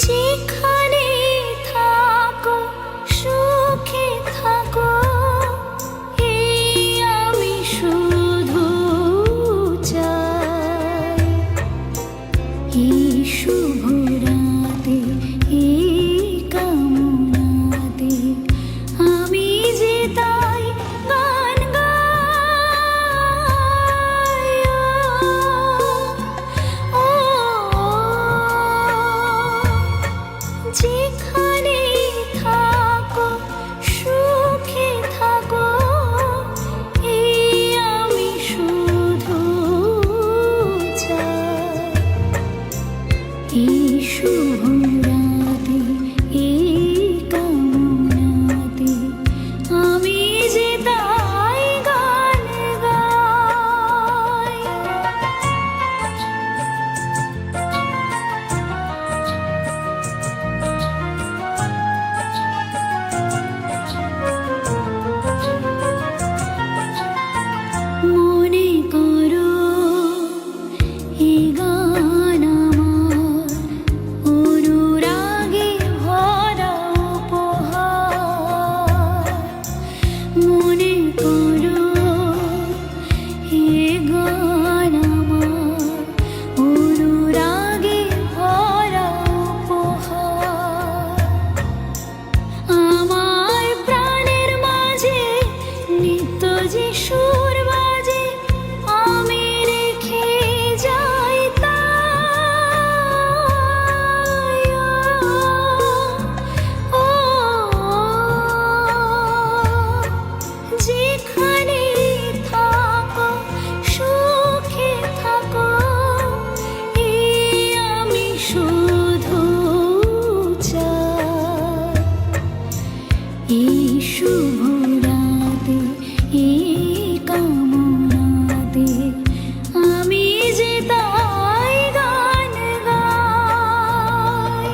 যেখানে থাকো সুখে থাকো, এই আমি শুধু চাই। এই শুভ রাতে, এই কামনাতে আমি যে তাই গান গাই। ও যেখানে থাকো সুখে থাকো, এই আমি শুধু চাই। এই শুভ রাতে, এই কামনাতে আমি যে তাই গান গাই। মনে করো এই গান আমার অনুরাগে ভরা উপহার। মনে করো এই গান আমার অনুরাগে ভরা উপহার। আমার প্রাণের মাঝে নিত্য যে সুর বাজে, আমি রেখে যাই তাই। ও যেখানে থাকো সুখে থাকো, এই আমি শুধু চাই। এই শুভ রাতে, এই কামনাতে আমি যে তাই গান গাই।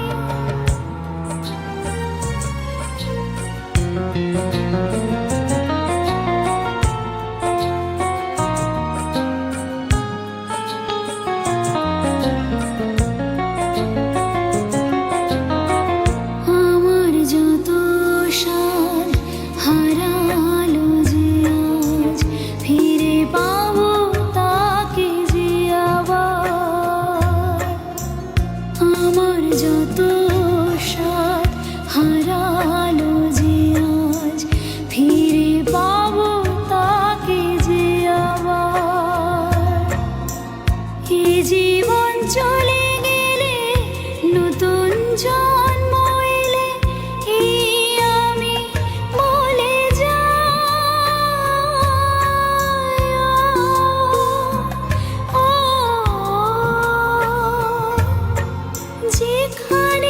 আমার যত সাধ হারালো যে আজ, ফিরে পাবো তাকে যে আবার। আমার যত সাধ হারালো যে আজ, ফিরে পাবো তাকে যে আবার। এই জীবন চলে গেলে, নতুন জন্ম এলে, এই আমি বলে যাই। ও যেখানে